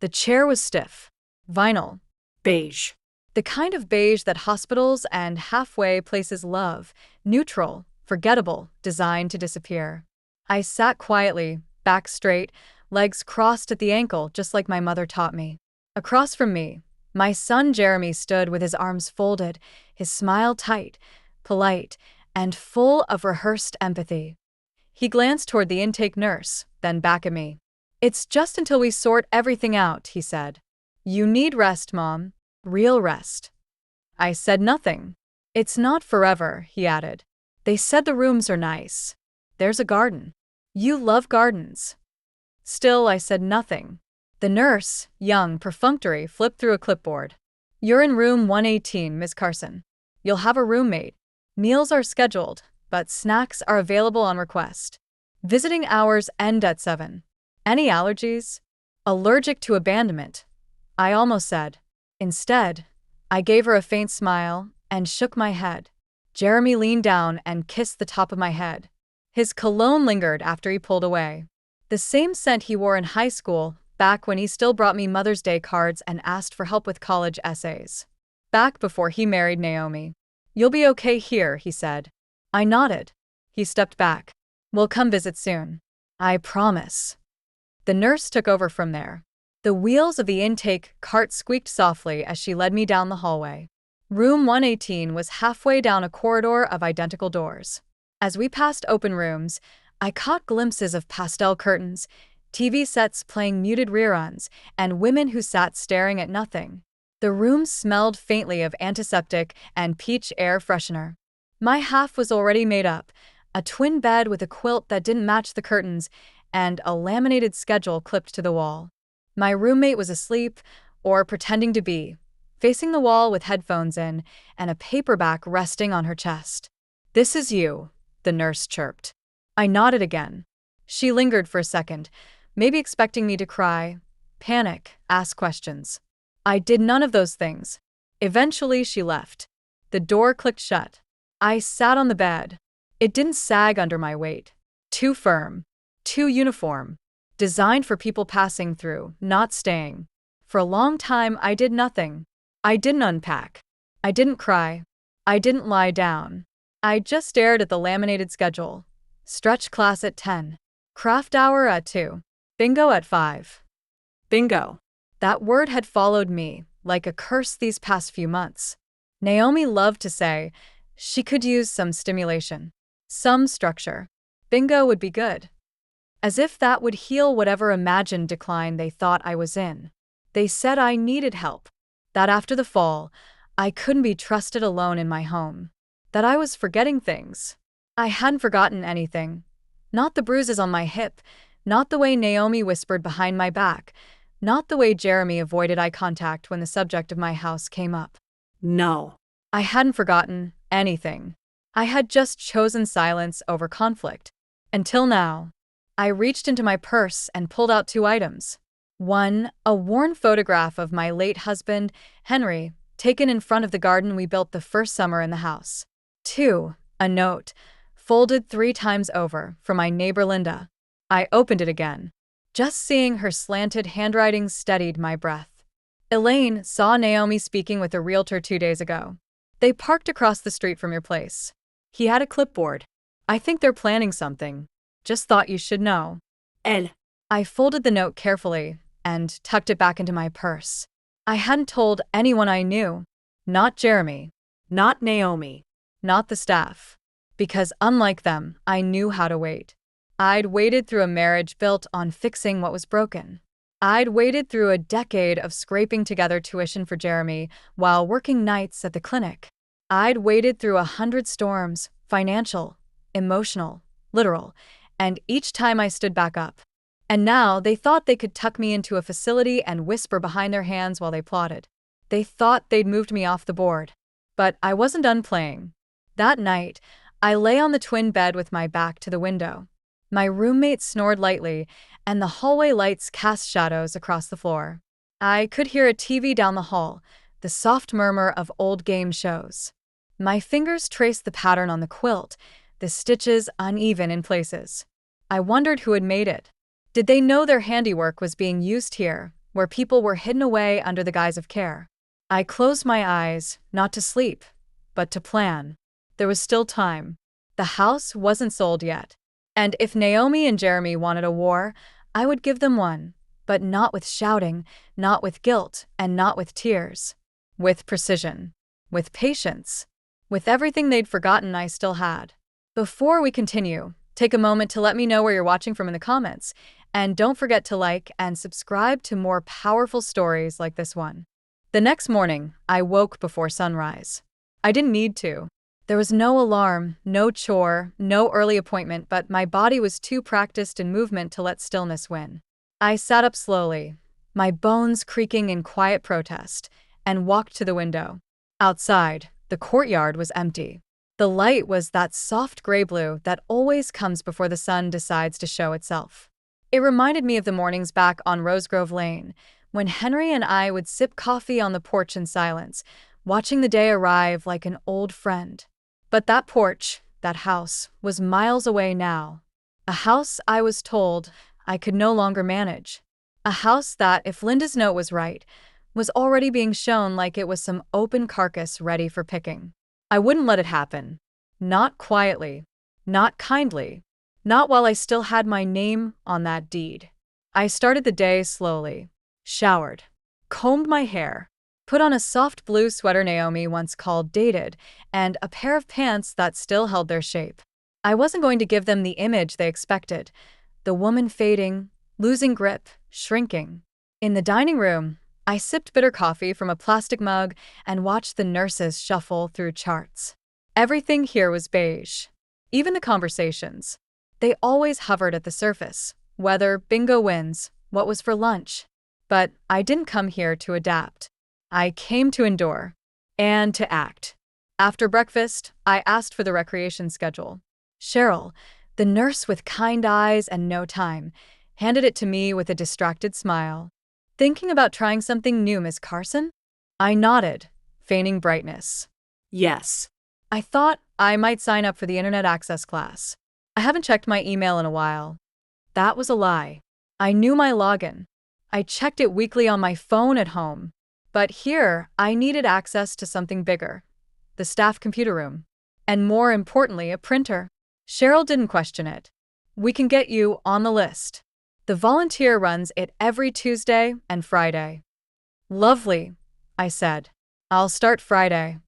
The chair was stiff. Vinyl. Beige. The kind of beige that hospitals and halfway places love. Neutral, forgettable, designed to disappear. I sat quietly, back straight, legs crossed at the ankle just like my mother taught me. Across from me, my son Jeremy stood with his arms folded, his smile tight, polite, and full of rehearsed empathy. He glanced toward the intake nurse, then back at me. "It's just until we sort everything out," he said. "You need rest, Mom. Real rest." I said nothing. "It's not forever," he added. "They said the rooms are nice. There's a garden. You love gardens." Still, I said nothing. The nurse, young, perfunctory, flipped through a clipboard. "You're in room 118, Miss Carson. You'll have a roommate. Meals are scheduled, but snacks are available on request. Visiting hours end at 7. Any allergies?" "Allergic to abandonment," I almost said. Instead, I gave her a faint smile and shook my head. Jeremy leaned down and kissed the top of my head. His cologne lingered after he pulled away. The same scent he wore in high school, back when he still brought me Mother's Day cards and asked for help with college essays. Back before he married Naomi. "You'll be okay here," he said. I nodded. He stepped back. "We'll come visit soon. I promise." The nurse took over from there. The wheels of the intake cart squeaked softly as she led me down the hallway. Room 118 was halfway down a corridor of identical doors. As we passed open rooms, I caught glimpses of pastel curtains, TV sets playing muted reruns, and women who sat staring at nothing. The room smelled faintly of antiseptic and peach air freshener. My half was already made up, a twin bed with a quilt that didn't match the curtains, and a laminated schedule clipped to the wall. My roommate was asleep, or pretending to be, facing the wall with headphones in and a paperback resting on her chest. "This is you," the nurse chirped. I nodded again. She lingered for a second, maybe expecting me to cry, panic, ask questions. I did none of those things. Eventually, she left. The door clicked shut. I sat on the bed. It didn't sag under my weight. Too firm. Too uniform. Designed for people passing through, not staying. For a long time, I did nothing. I didn't unpack. I didn't cry. I didn't lie down. I just stared at the laminated schedule. Stretch class at 10. Craft hour at 2. Bingo at 5. Bingo. That word had followed me, like a curse these past few months. Naomi loved to say she could use some stimulation. Some structure. Bingo would be good. As if that would heal whatever imagined decline they thought I was in. They said I needed help. That after the fall, I couldn't be trusted alone in my home. That I was forgetting things. I hadn't forgotten anything. Not the bruises on my hip, not the way Naomi whispered behind my back, not the way Jeremy avoided eye contact when the subject of my house came up. No. I hadn't forgotten anything. I had just chosen silence over conflict. Until now. I reached into my purse and pulled out 2 items. 1, a worn photograph of my late husband, Henry, taken in front of the garden we built the first summer in the house. 2, a note, folded 3 times over, from my neighbor Linda. I opened it again. Just seeing her slanted handwriting steadied my breath. "Elaine saw Naomi speaking with a realtor 2 days ago. They parked across the street from your place. He had a clipboard. I think they're planning something. Just thought you should know." Elle. I folded the note carefully and tucked it back into my purse. I hadn't told anyone I knew. Not Jeremy. Not Naomi. Not the staff. Because unlike them, I knew how to wait. I'd waited through a marriage built on fixing what was broken. I'd waited through a decade of scraping together tuition for Jeremy while working nights at the clinic. I'd waited through 100 storms, financial, emotional, literal, and each time I stood back up. And now they thought they could tuck me into a facility and whisper behind their hands while they plotted. They thought they'd moved me off the board. But I wasn't done playing. That night, I lay on the twin bed with my back to the window. My roommate snored lightly, and the hallway lights cast shadows across the floor. I could hear a TV down the hall, the soft murmur of old game shows. My fingers traced the pattern on the quilt, the stitches uneven in places. I wondered who had made it. Did they know their handiwork was being used here, where people were hidden away under the guise of care. I closed my eyes, not to sleep, but to plan. There was still time. The house wasn't sold yet. And if Naomi and Jeremy wanted a war, I would give them one. But not with shouting, not with guilt, and not with tears. With precision. With patience. With everything they'd forgotten I still had. Before we continue, take a moment to let me know where you're watching from in the comments. And don't forget to like and subscribe to more powerful stories like this one. The next morning, I woke before sunrise. I didn't need to. There was no alarm, no chore, no early appointment, but my body was too practiced in movement to let stillness win. I sat up slowly, my bones creaking in quiet protest, and walked to the window. Outside, the courtyard was empty. The light was that soft gray blue that always comes before the sun decides to show itself. It reminded me of the mornings back on Rosegrove Lane, when Henry and I would sip coffee on the porch in silence, watching the day arrive like an old friend. But that porch, that house, was miles away now. A house I was told I could no longer manage. A house that, if Linda's note was right, was already being shown like it was some open carcass ready for picking. I wouldn't let it happen. Not quietly. Not kindly. Not while I still had my name on that deed. I started the day slowly. Showered. Combed my hair. Put on a soft blue sweater Naomi once called dated, and a pair of pants that still held their shape. I wasn't going to give them the image they expected. The woman fading, losing grip, shrinking. In the dining room, I sipped bitter coffee from a plastic mug and watched the nurses shuffle through charts. Everything here was beige. Even the conversations. They always hovered at the surface. Whether bingo wins, what was for lunch. But I didn't come here to adapt. I came to endure. And to act. After breakfast, I asked for the recreation schedule. Cheryl, the nurse with kind eyes and no time, handed it to me with a distracted smile. Thinking about trying something new, Miss Carson? I nodded, feigning brightness. Yes. I thought I might sign up for the internet access class. I haven't checked my email in a while. That was a lie. I knew my login. I checked it weekly on my phone at home. But here, I needed access to something bigger. The staff computer room. And more importantly, a printer. Cheryl didn't question it. We can get you on the list. The volunteer runs it every Tuesday and Friday. Lovely, I said. I'll start Friday.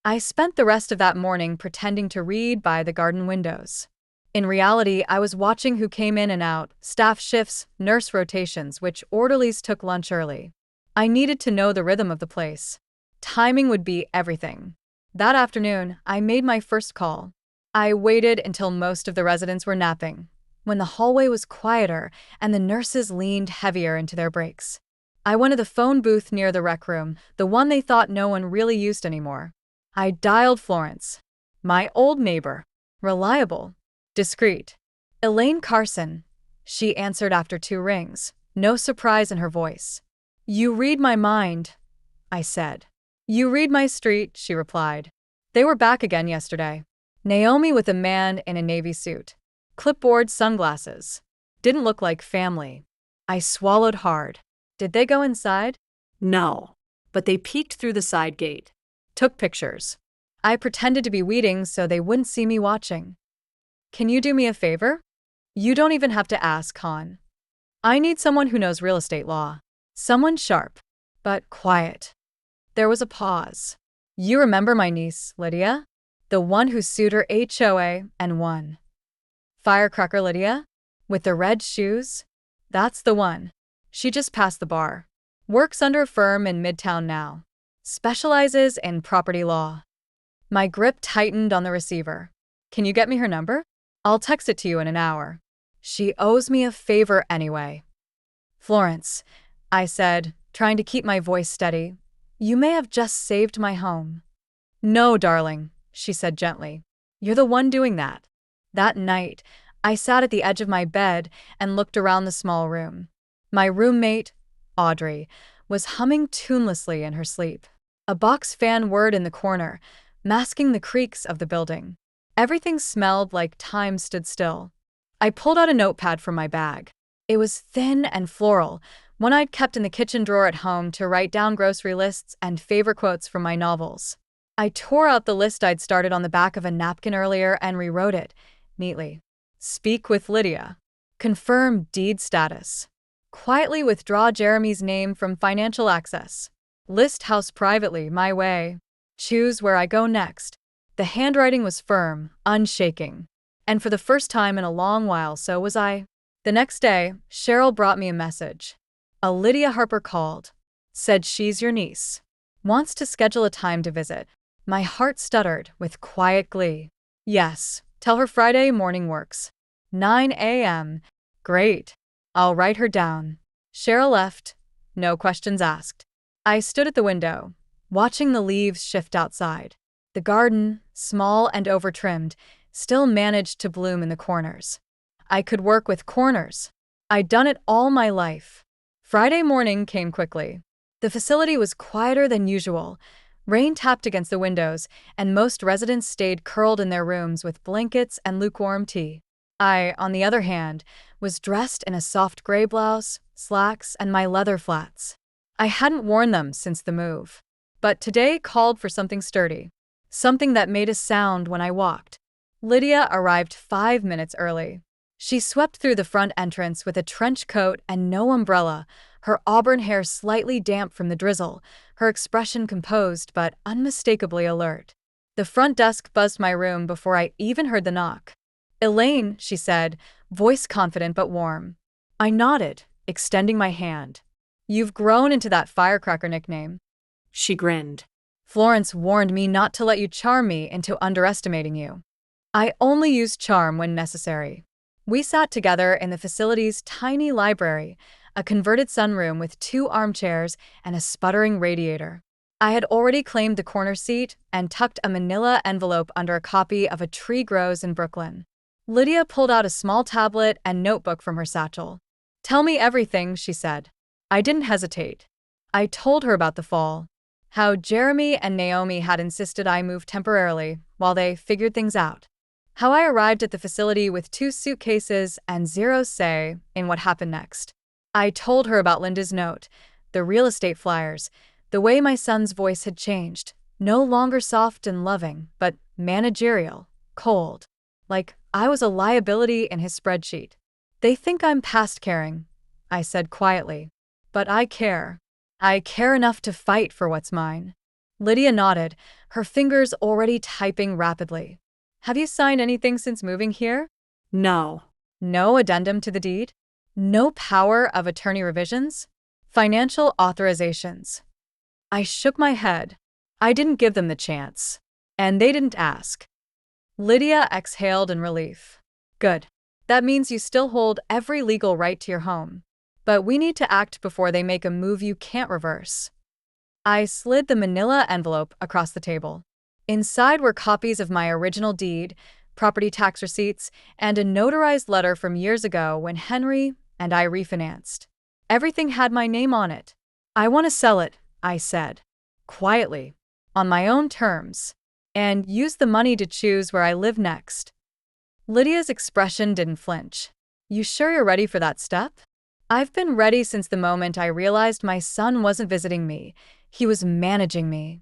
I spent the rest of that morning pretending to read by the garden windows. In reality, I was watching who came in and out, staff shifts, nurse rotations, which orderlies took lunch early. I needed to know the rhythm of the place. Timing would be everything. That afternoon, I made my first call. I waited until most of the residents were napping, when the hallway was quieter and the nurses leaned heavier into their breaks. I went to the phone booth near the rec room, the one they thought no one really used anymore. I dialed Florence, my old neighbor. Reliable. Discreet. Elaine Carson. She answered after 2 rings, no surprise in her voice. You read my mind, I said. You read my street, she replied. They were back again yesterday. Naomi with a man in a navy suit. Clipboard sunglasses. Didn't look like family. I swallowed hard. Did they go inside? No. But they peeked through the side gate. Took pictures. I pretended to be weeding so they wouldn't see me watching. Can you do me a favor? You don't even have to ask, Hon. I need someone who knows real estate law. Someone sharp, but quiet. There was a pause. You remember my niece, Lydia? The one who sued her HOA and won. Firecracker Lydia? With the red shoes? That's the one. She just passed the bar. Works under a firm in Midtown now. Specializes in property law. My grip tightened on the receiver. Can you get me her number? I'll text it to you in an hour. She owes me a favor anyway. Florence, I said, trying to keep my voice steady. You may have just saved my home. No, darling, she said gently. You're the one doing that. That night, I sat at the edge of my bed and looked around the small room. My roommate, Audrey, was humming tunelessly in her sleep. A box fan whirred in the corner, masking the creaks of the building. Everything smelled like time stood still. I pulled out a notepad from my bag. It was thin and floral, one I'd kept in the kitchen drawer at home to write down grocery lists and favorite quotes from my novels. I tore out the list I'd started on the back of a napkin earlier and rewrote it, neatly. Speak with Lydia. Confirm deed status. Quietly withdraw Jeremy's name from financial access. List house privately, my way. Choose where I go next. The handwriting was firm, unshaking. And for the first time in a long while, so was I. The next day, Cheryl brought me a message. A Lydia Harper called. Said she's your niece. Wants to schedule a time to visit. My heart stuttered with quiet glee. Yes, tell her Friday morning works. 9 a.m. Great. I'll write her down. Cheryl left. No questions asked. I stood at the window, watching the leaves shift outside. The garden, small and overtrimmed, still managed to bloom in the corners. I could work with corners. I'd done it all my life. Friday morning came quickly. The facility was quieter than usual. Rain tapped against the windows, and most residents stayed curled in their rooms with blankets and lukewarm tea. I, on the other hand, was dressed in a soft gray blouse, slacks, and my leather flats. I hadn't worn them since the move. But today called for something sturdy. Something that made a sound when I walked. Lydia arrived 5 minutes early. She swept through the front entrance with a trench coat and no umbrella, her auburn hair slightly damp from the drizzle, her expression composed but unmistakably alert. The front desk buzzed my room before I even heard the knock. Elaine, she said, voice confident but warm. I nodded, extending my hand. You've grown into that firecracker nickname. She grinned. Florence warned me not to let you charm me into underestimating you. I only use charm when necessary. We sat together in the facility's tiny library, a converted sunroom with 2 armchairs and a sputtering radiator. I had already claimed the corner seat and tucked a manila envelope under a copy of A Tree Grows in Brooklyn. Lydia pulled out a small tablet and notebook from her satchel. Tell me everything, she said. I didn't hesitate. I told her about the fall. How Jeremy and Naomi had insisted I move temporarily while they figured things out. How I arrived at the facility with 2 suitcases and zero say in what happened next. I told her about Linda's note, the real estate flyers, the way my son's voice had changed, no longer soft and loving, but managerial, cold. Like I was a liability in his spreadsheet. They think I'm past caring, I said quietly. But I care. I care enough to fight for what's mine. Lydia nodded, her fingers already typing rapidly. Have you signed anything since moving here? No. No addendum to the deed? No power of attorney revisions? Financial authorizations? I shook my head. I didn't give them the chance. And they didn't ask. Lydia exhaled in relief. Good. That means you still hold every legal right to your home. But we need to act before they make a move you can't reverse. I slid the manila envelope across the table. Inside were copies of my original deed, property tax receipts, and a notarized letter from years ago when Henry and I refinanced. Everything had my name on it. I want to sell it, I said. Quietly. On my own terms. And use the money to choose where I live next. Lydia's expression didn't flinch. You sure you're ready for that step? I've been ready since the moment I realized my son wasn't visiting me. He was managing me.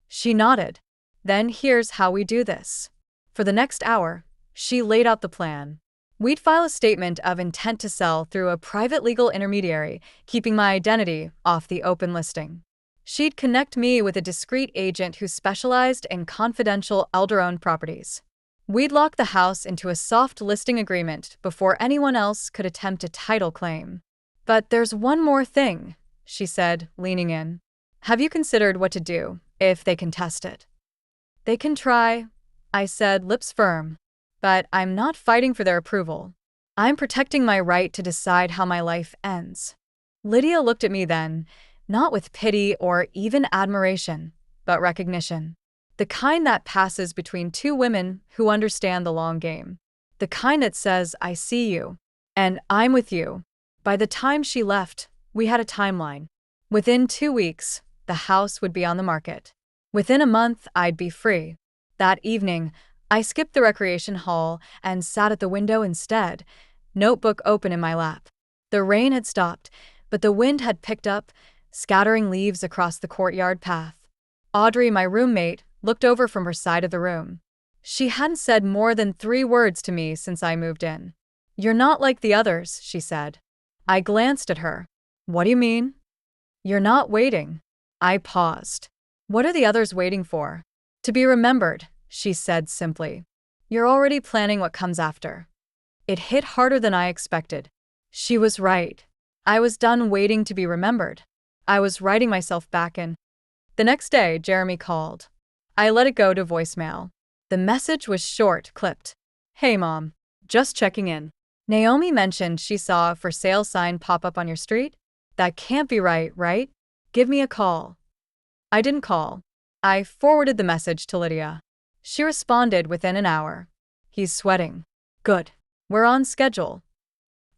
She nodded. Then here's how we do this. For the next hour, she laid out the plan. We'd file a statement of intent to sell through a private legal intermediary, keeping my identity off the open listing. She'd connect me with a discreet agent who specialized in confidential elder-owned properties. We'd lock the house into a soft listing agreement before anyone else could attempt a title claim. But there's one more thing, she said, leaning in. Have you considered what to do if they contest it? They can try, I said, lips firm. But I'm not fighting for their approval. I'm protecting my right to decide how my life ends. Lydia looked at me then, not with pity or even admiration, but recognition. The kind that passes between 2 women who understand the long game. The kind that says, I see you, and I'm with you. By the time she left, we had a timeline. Within 2 weeks, the house would be on the market. Within a month, I'd be free. That evening, I skipped the recreation hall and sat at the window instead, notebook open in my lap. The rain had stopped, but the wind had picked up, scattering leaves across the courtyard path. Audrey, my roommate, looked over from her side of the room. She hadn't said more than 3 words to me since I moved in. "You're not like the others," she said. I glanced at her. "What do you mean?" "You're not waiting." I paused. "What are the others waiting for?" "To be remembered," she said simply. "You're already planning what comes after." It hit harder than I expected. She was right. I was done waiting to be remembered. I was writing myself back in. The next day, Jeremy called. I let it go to voicemail. The message was short, clipped. "Hey Mom, just checking in. Naomi mentioned she saw a for sale sign pop up on your street? That can't be right, right? Give me a call." I didn't call. I forwarded the message to Lydia. She responded within an hour. "He's sweating." "Good. We're on schedule."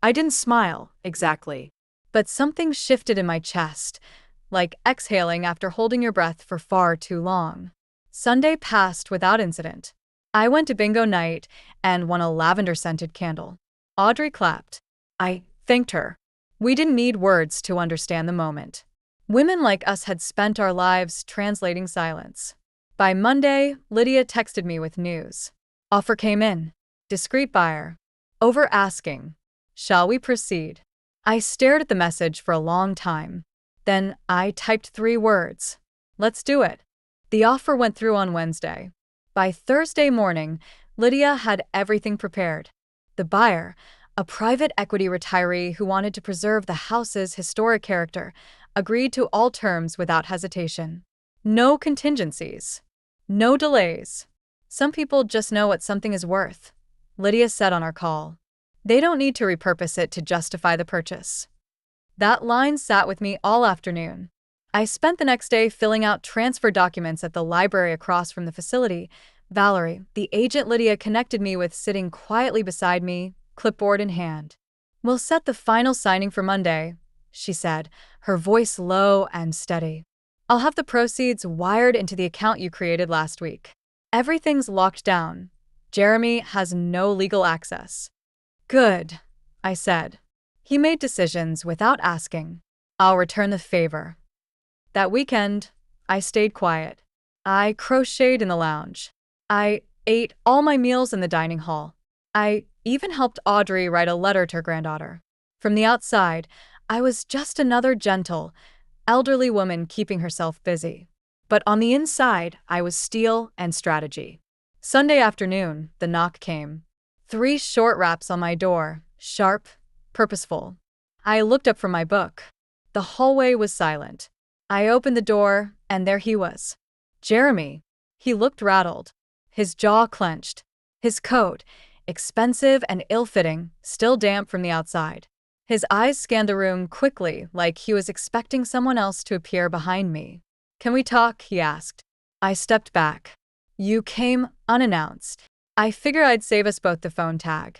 I didn't smile, exactly. But something shifted in my chest, like exhaling after holding your breath for far too long. Sunday passed without incident. I went to bingo night and won a lavender-scented candle. Audrey clapped. I thanked her. We didn't need words to understand the moment. Women like us had spent our lives translating silence. By Monday, Lydia texted me with news. Offer came in. Discreet buyer. Over asking. Shall we proceed? I stared at the message for a long time. Then I typed 3 words. Let's do it. The offer went through on Wednesday. By Thursday morning, Lydia had everything prepared. The buyer, a private equity retiree who wanted to preserve the house's historic character, agreed to all terms without hesitation. No contingencies. No delays. Some people just know what something is worth, Lydia said on our call. They don't need to repurpose it to justify the purchase. That line sat with me all afternoon. I spent the next day filling out transfer documents at the library across from the facility. Valerie, the agent Lydia connected me with, sitting quietly beside me, clipboard in hand. "We'll set the final signing for Monday," she said, her voice low and steady. "I'll have the proceeds wired into the account you created last week. Everything's locked down. Jeremy has no legal access." "Good," I said. He made decisions without asking. I'll return the favor. That weekend, I stayed quiet. I crocheted in the lounge. I ate all my meals in the dining hall. I even helped Audrey write a letter to her granddaughter. From the outside, I was just another gentle, elderly woman keeping herself busy. But on the inside, I was steel and strategy. Sunday afternoon, the knock came. 3 short raps on my door, sharp, purposeful. I looked up from my book. The hallway was silent. I opened the door, and there he was. Jeremy. He looked rattled. His jaw clenched. His coat, expensive and ill-fitting, still damp from the outside. His eyes scanned the room quickly, like he was expecting someone else to appear behind me. "Can we talk?" he asked. I stepped back. "You came unannounced. I figured I'd save us both the phone tag."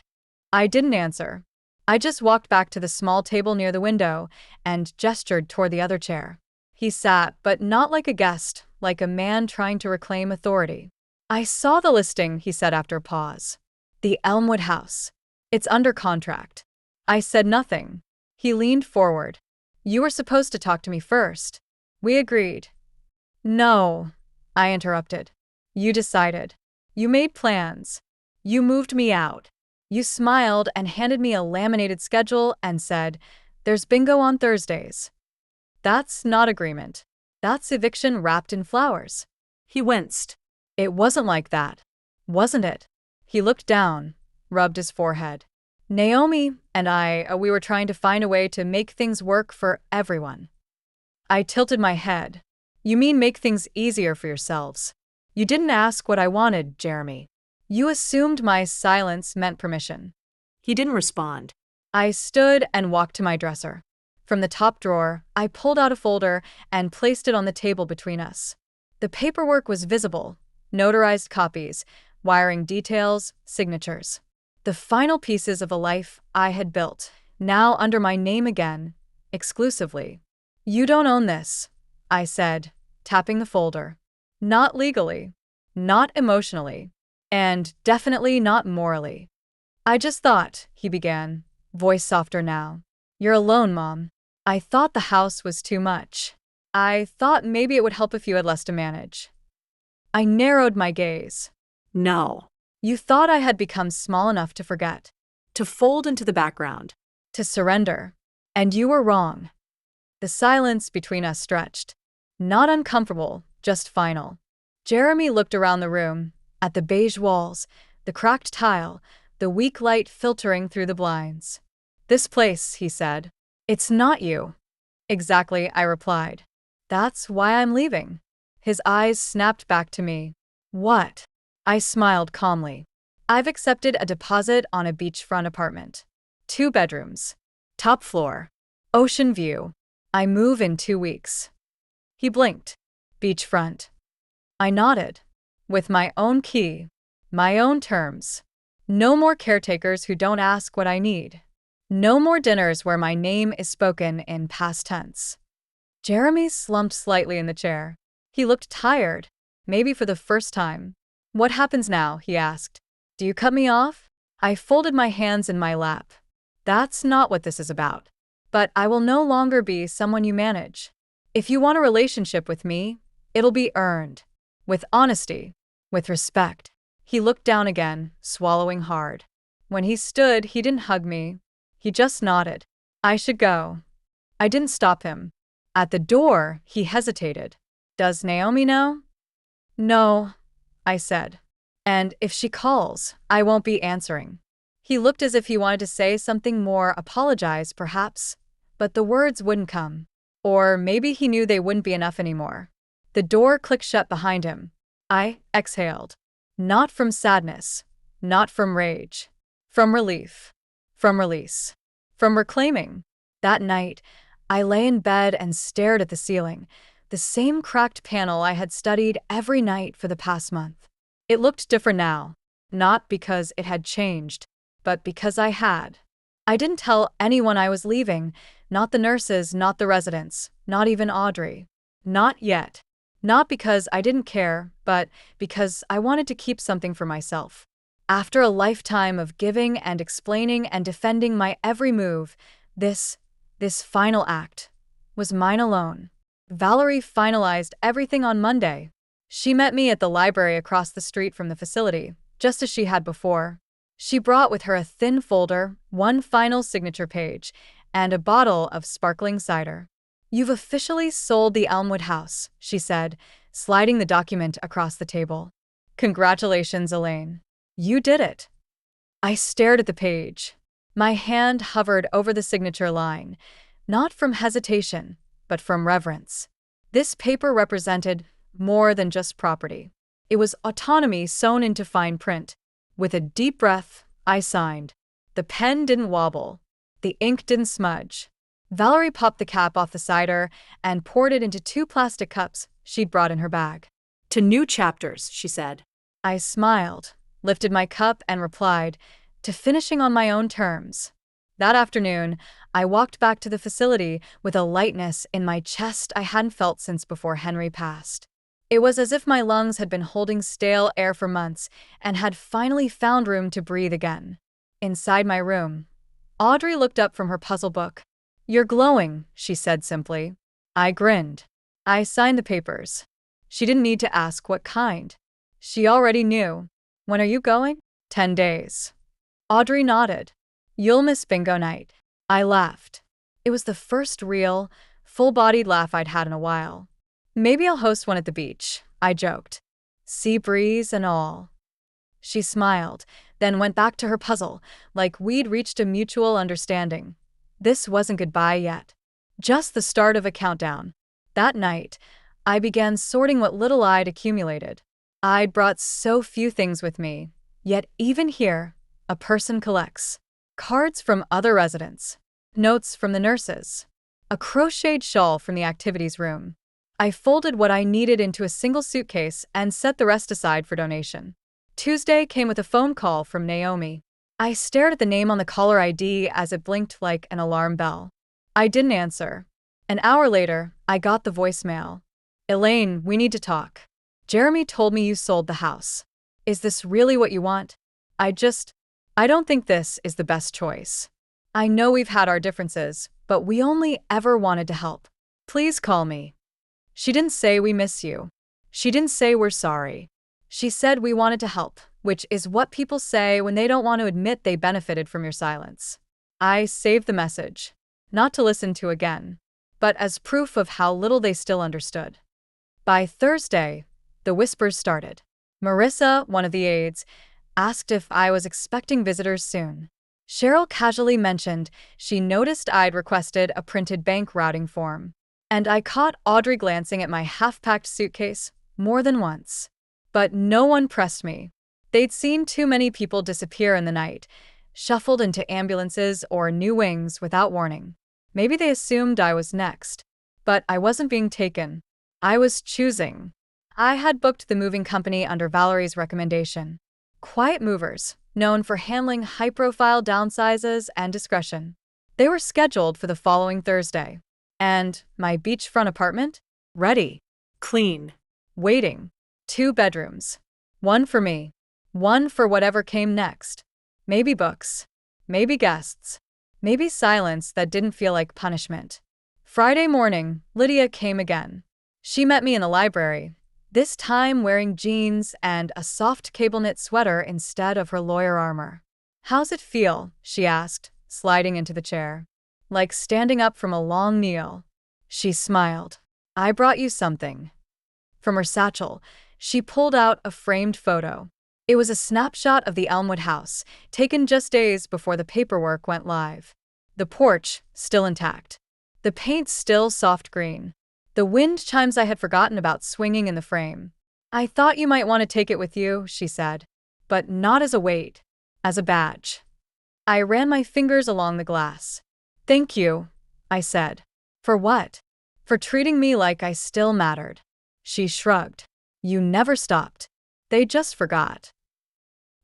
I didn't answer. I just walked back to the small table near the window and gestured toward the other chair. He sat, but not like a guest, like a man trying to reclaim authority. "I saw the listing," he said after a pause. "The Elmwood house. It's under contract." I said nothing. He leaned forward. "You were supposed to talk to me first." We agreed. "No," I interrupted. "You decided. You made plans. You moved me out. You smiled and handed me a laminated schedule and said, 'There's bingo on Thursdays.' That's not agreement. That's eviction wrapped in flowers." He winced. "It wasn't like that, wasn't it?" He looked down, rubbed his forehead. "Naomi and I, we were trying to find a way to make things work for everyone." I tilted my head. "You mean make things easier for yourselves? You didn't ask what I wanted, Jeremy. You assumed my silence meant permission." He didn't respond. I stood and walked to my dresser. From the top drawer, I pulled out a folder and placed it on the table between us. The paperwork was visible, notarized copies, wiring details, signatures. The final pieces of a life I had built, now under my name again, exclusively. "You don't own this," I said, tapping the folder. "Not legally, not emotionally, and definitely not morally." "I just thought," he began, voice softer now. You're alone, Mom. I thought the house was too much. I thought maybe it would help if you had less to manage. I narrowed my gaze. No. You thought I had become small enough to forget, To fold into the background. to surrender. And you were wrong. The silence between us stretched. Not uncomfortable, just final. Jeremy looked around the room, at the beige walls, the cracked tile, the weak light filtering through the blinds. This place, he said. It's not you. Exactly, I replied. That's why I'm leaving. His eyes snapped back to me. What? I smiled calmly. I've accepted a deposit on a beachfront apartment. 2 bedrooms. Top floor. Ocean view. I move in 2 weeks. He blinked. Beachfront. I nodded. With my own key. My own terms. No more caretakers who don't ask what I need. No more dinners where my name is spoken in past tense. Jeremy slumped slightly in the chair. He looked tired, maybe for the first time. What happens now? He asked. Do you cut me off? I folded my hands in my lap. That's not what this is about. But I will no longer be someone you manage. If you want a relationship with me, it'll be earned. With honesty. With respect. He looked down again, swallowing hard. When he stood, he didn't hug me. He just nodded. I should go. I didn't stop him. At the door, he hesitated. Does Naomi know? No, I said. And if she calls, I won't be answering. He looked as if he wanted to say something more, apologize perhaps, but the words wouldn't come. Or maybe he knew they wouldn't be enough anymore. The door clicked shut behind him. I exhaled. Not from sadness, not from rage. From relief. From release. From reclaiming. That night, I lay in bed and stared at the ceiling, the same cracked panel I had studied every night for the past month. It looked different now, not because it had changed, but because I had. I didn't tell anyone I was leaving, not the nurses, not the residents, not even Audrey. Not yet. Not because I didn't care, but because I wanted to keep something for myself. After a lifetime of giving and explaining and defending my every move, this final act was mine alone. Valerie finalized everything on Monday. She met me at the library across the street from the facility, just as she had before. She brought with her a thin folder, one final signature page, and a bottle of sparkling cider. You've officially sold the Elmwood house, she said, sliding the document across the table. Congratulations, Elaine. You did it. I stared at the page. My hand hovered over the signature line, not from hesitation, but from reverence. This paper represented more than just property. It was autonomy sewn into fine print. With a deep breath, I signed. The pen didn't wobble. The ink didn't smudge. Valerie popped the cap off the cider and poured it into 2 plastic cups she'd brought in her bag. To new chapters, she said. I smiled, lifted my cup, and replied, to finishing on my own terms. That afternoon, I walked back to the facility with a lightness in my chest I hadn't felt since before Henry passed. It was as if my lungs had been holding stale air for months and had finally found room to breathe again. Inside my room, Audrey looked up from her puzzle book. You're glowing, she said simply. I grinned. I signed the papers. She didn't need to ask what kind. She already knew. When are you going? 10 days. Audrey nodded. You'll miss bingo night. I laughed. It was the first real, full-bodied laugh I'd had in a while. Maybe I'll host one at the beach, I joked. Sea breeze and all. She smiled, then went back to her puzzle, like we'd reached a mutual understanding. This wasn't goodbye yet. Just the start of a countdown. That night, I began sorting what little I'd accumulated. I'd brought so few things with me, yet even here, a person collects. Cards from other residents. Notes from the nurses. A crocheted shawl from the activities room. I folded what I needed into a single suitcase and set the rest aside for donation. Tuesday came with a phone call from Naomi. I stared at the name on the caller ID as it blinked like an alarm bell. I didn't answer. An hour later, I got the voicemail. Elaine, we need to talk. Jeremy told me you sold the house. Is this really what you want? I don't think this is the best choice. I know we've had our differences, but we only ever wanted to help. Please call me. She didn't say we miss you. She didn't say we're sorry. She said we wanted to help, which is what people say when they don't want to admit they benefited from your silence. I saved the message, not to listen to again, but as proof of how little they still understood. By Thursday, the whispers started. Marissa, one of the aides, asked if I was expecting visitors soon. Cheryl casually mentioned she noticed I'd requested a printed bank routing form. And I caught Audrey glancing at my half-packed suitcase more than once. But no one pressed me. They'd seen too many people disappear in the night, shuffled into ambulances or new wings without warning. Maybe they assumed I was next. But I wasn't being taken. I was choosing. I had booked the moving company under Valerie's recommendation. Quiet movers, known for handling high-profile downsizes and discretion. They were scheduled for the following Thursday. And my beachfront apartment? Ready. Clean. Waiting. 2 bedrooms. One for me. One for whatever came next. Maybe books. Maybe guests. Maybe silence that didn't feel like punishment. Friday morning, Lydia came again. She met me in the library, this time wearing jeans and a soft cable-knit sweater instead of her lawyer armor. "How's it feel?" she asked, sliding into the chair. "Like standing up from a long kneel." She smiled. "I brought you something." From her satchel, she pulled out a framed photo. It was a snapshot of the Elmwood house, taken just days before the paperwork went live. The porch, still intact. The paint still soft green. The wind chimes I had forgotten about swinging in the frame. "I thought you might want to take it with you," she said. "But not as a weight. As a badge." I ran my fingers along the glass. "Thank you," I said. "For what?" "For treating me like I still mattered." She shrugged. "You never stopped. They just forgot."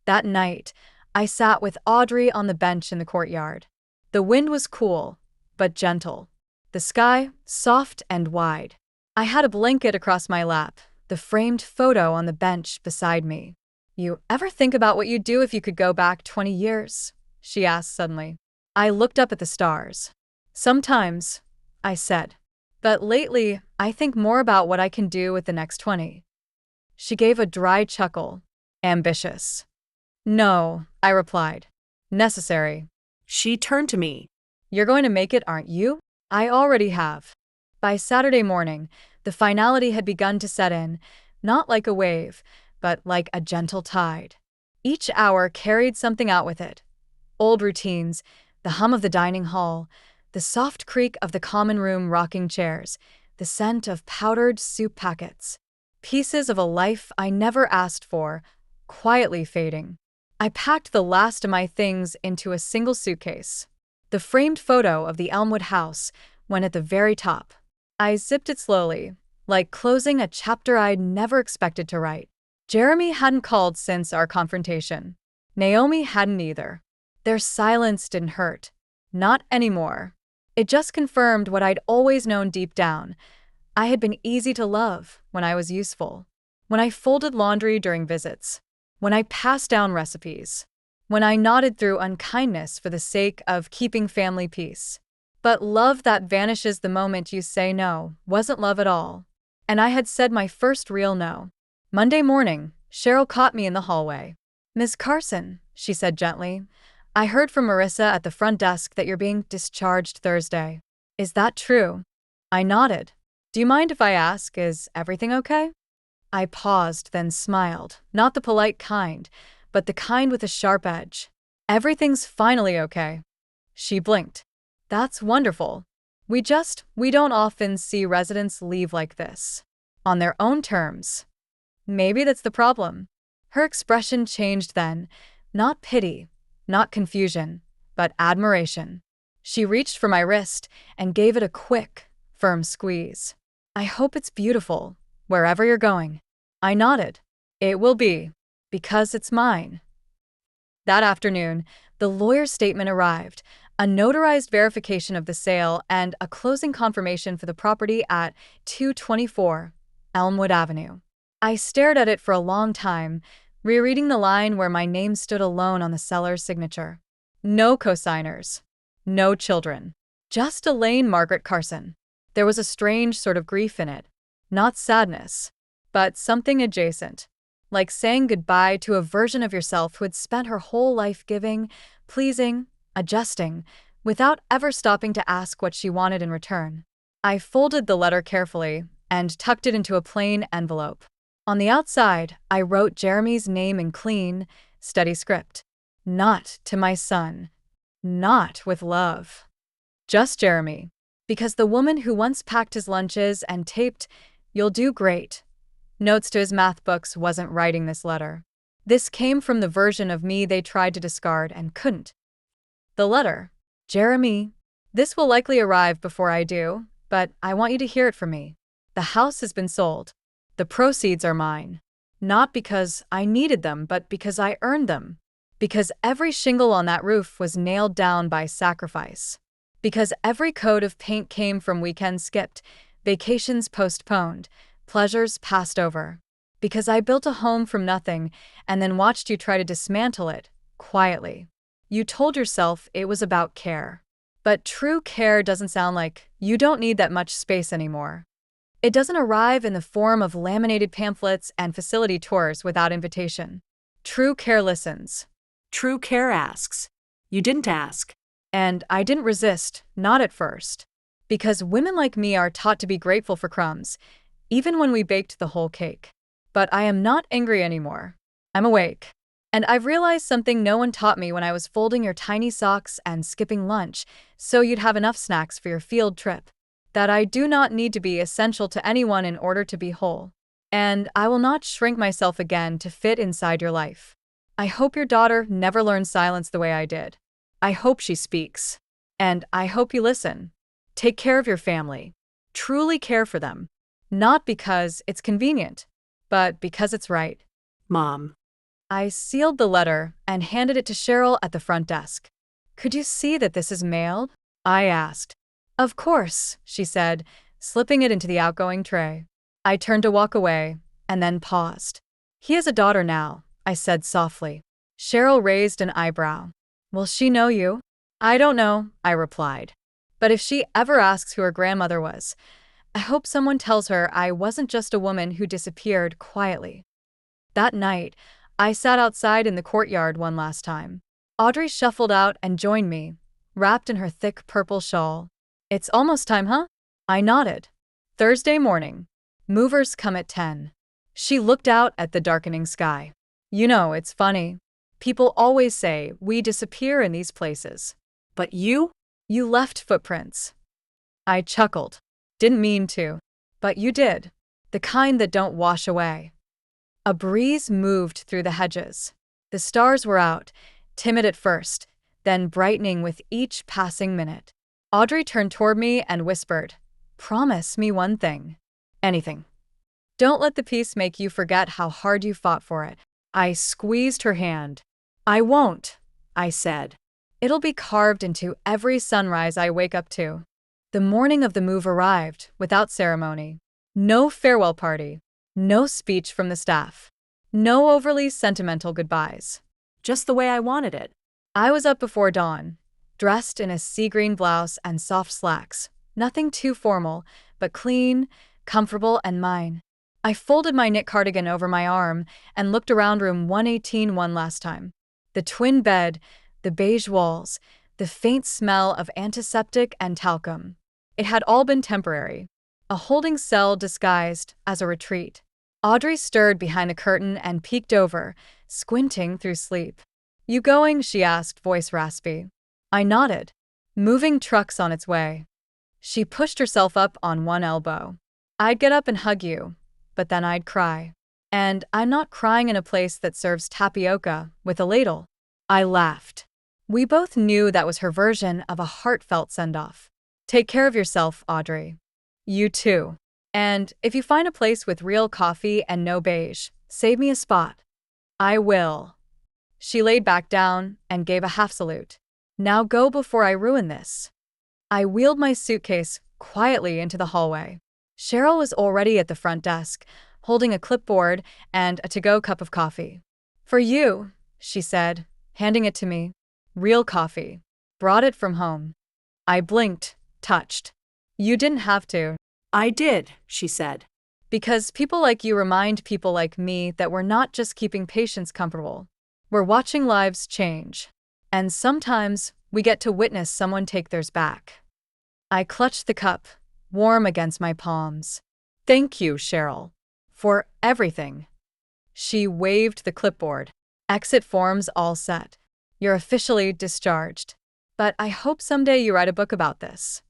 That night, I sat with Audrey on the bench in the courtyard. The wind was cool, but gentle. The sky, soft and wide. I had a blanket across my lap, the framed photo on the bench beside me. "You ever think about what you'd do if you could go back 20 years? She asked suddenly. I looked up at the stars. "Sometimes," I said. "But lately, I think more about what I can do with the next 20. She gave a dry chuckle. "Ambitious." "No," I replied. "Necessary." She turned to me. "You're going to make it, aren't you?" "I already have." By Saturday morning, the finality had begun to set in, not like a wave, but like a gentle tide. Each hour carried something out with it. Old routines, the hum of the dining hall, the soft creak of the common room rocking chairs, the scent of powdered soup packets. Pieces of a life I never asked for, quietly fading. I packed the last of my things into a single suitcase. The framed photo of the Elmwood house went at the very top. I zipped it slowly, like closing a chapter I'd never expected to write. Jeremy hadn't called since our confrontation. Naomi hadn't either. Their silence didn't hurt. Not anymore. It just confirmed what I'd always known deep down. I had been easy to love when I was useful. When I folded laundry during visits. When I passed down recipes. When I nodded through unkindness for the sake of keeping family peace. But love that vanishes the moment you say no wasn't love at all. And I had said my first real no. Monday morning, Cheryl caught me in the hallway. "Miss Carson," she said gently, "I heard from Marissa at the front desk that you're being discharged Thursday. Is that true?" I nodded. "Do you mind if I ask, is everything okay?" I paused, then smiled, not the polite kind, but the kind with a sharp edge. "Everything's finally okay." She blinked. "That's wonderful. We don't often see residents leave like this. On their own terms. Maybe that's the problem." Her expression changed then. Not pity, not confusion, but admiration. She reached for my wrist and gave it a quick, firm squeeze. "I hope it's beautiful, wherever you're going." I nodded. "It will be. Because it's mine." That afternoon, the lawyer's statement arrived, a notarized verification of the sale and a closing confirmation for the property at 224 Elmwood Avenue. I stared at it for a long time, rereading the line where my name stood alone on the seller's signature. No cosigners. No children. Just Elaine Margaret Carson. There was a strange sort of grief in it. Not sadness, but something adjacent. Like saying goodbye to a version of yourself who had spent her whole life giving, pleasing, adjusting, without ever stopping to ask what she wanted in return. I folded the letter carefully and tucked it into a plain envelope. On the outside, I wrote Jeremy's name in clean, steady script. Not to my son. Not with love. Just Jeremy. Because the woman who once packed his lunches and taped, "You'll do great" notes to his math books wasn't writing this letter. This came from the version of me they tried to discard and couldn't. The letter. Jeremy, this will likely arrive before I do, but I want you to hear it from me. The house has been sold. The proceeds are mine. Not because I needed them, but because I earned them. Because every shingle on that roof was nailed down by sacrifice. Because every coat of paint came from weekends skipped, vacations postponed, pleasures passed over. Because I built a home from nothing and then watched you try to dismantle it, quietly. You told yourself it was about care. But true care doesn't sound like you don't need that much space anymore. It doesn't arrive in the form of laminated pamphlets and facility tours without invitation. True care listens. True care asks. You didn't ask. And I didn't resist, not at first. Because women like me are taught to be grateful for crumbs, even when we baked the whole cake. But I am not angry anymore. I'm awake. And I've realized something no one taught me when I was folding your tiny socks and skipping lunch so you'd have enough snacks for your field trip. That I do not need to be essential to anyone in order to be whole. And I will not shrink myself again to fit inside your life. I hope your daughter never learns silence the way I did. I hope she speaks. And I hope you listen. Take care of your family. Truly care for them. Not because it's convenient, but because it's right. Mom. I sealed the letter and handed it to Cheryl at the front desk. Could you see that this is mailed? I asked. Of course, she said, slipping it into the outgoing tray. I turned to walk away, and then paused. He has a daughter now, I said softly. Cheryl raised an eyebrow. Will she know you? I don't know, I replied. But if she ever asks who her grandmother was, I hope someone tells her I wasn't just a woman who disappeared quietly. That night, I sat outside in the courtyard one last time. Audrey shuffled out and joined me, wrapped in her thick purple shawl. It's almost time, huh? I nodded. Thursday morning. Movers come at 10. She looked out at the darkening sky. You know, it's funny. People always say we disappear in these places. But you? You left footprints. I chuckled. Didn't mean to. But you did. The kind that don't wash away. A breeze moved through the hedges. The stars were out, timid at first, then brightening with each passing minute. Audrey turned toward me and whispered, "Promise me one thing." Anything. Don't let the peace make you forget how hard you fought for it. I squeezed her hand. I won't, I said. It'll be carved into every sunrise I wake up to. The morning of the move arrived, without ceremony. No farewell party. No speech from the staff. No overly sentimental goodbyes. Just the way I wanted it. I was up before dawn, dressed in a sea green blouse and soft slacks. Nothing too formal, but clean, comfortable, and mine. I folded my knit cardigan over my arm and looked around room 118 one last time. The twin bed, the beige walls, the faint smell of antiseptic and talcum. It had all been temporary. A holding cell disguised as a retreat. Audrey stirred behind the curtain and peeked over, squinting through sleep. You going? She asked, voice raspy. I nodded. Moving trucks on its way. She pushed herself up on one elbow. I'd get up and hug you, but then I'd cry. And I'm not crying in a place that serves tapioca with a ladle. I laughed. We both knew that was her version of a heartfelt send-off. Take care of yourself, Audrey. You too. And if you find a place with real coffee and no beige, save me a spot. I will. She laid back down and gave a half salute. Now go before I ruin this. I wheeled my suitcase quietly into the hallway. Cheryl was already at the front desk, holding a clipboard and a to-go cup of coffee. For you, she said, handing it to me. Real coffee. Brought it from home. I blinked, touched. You didn't have to. I did, she said. Because people like you remind people like me that we're not just keeping patients comfortable. We're watching lives change. And sometimes we get to witness someone take theirs back. I clutched the cup, warm against my palms. Thank you, Cheryl. For everything. She waved the clipboard. Exit forms all set. You're officially discharged. But I hope someday you write a book about this.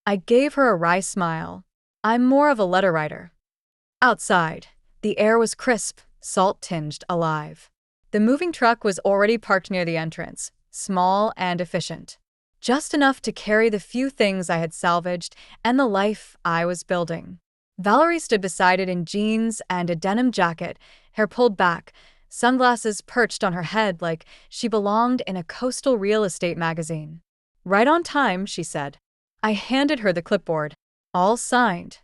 I gave her a wry smile. I'm more of a letter writer. Outside, the air was crisp, salt-tinged, alive. The moving truck was already parked near the entrance, small and efficient. Just enough to carry the few things I had salvaged and the life I was building. Valerie stood beside it in jeans and a denim jacket, hair pulled back, sunglasses perched on her head like she belonged in a coastal real estate magazine. Right on time, she said. I handed her the clipboard. All signed.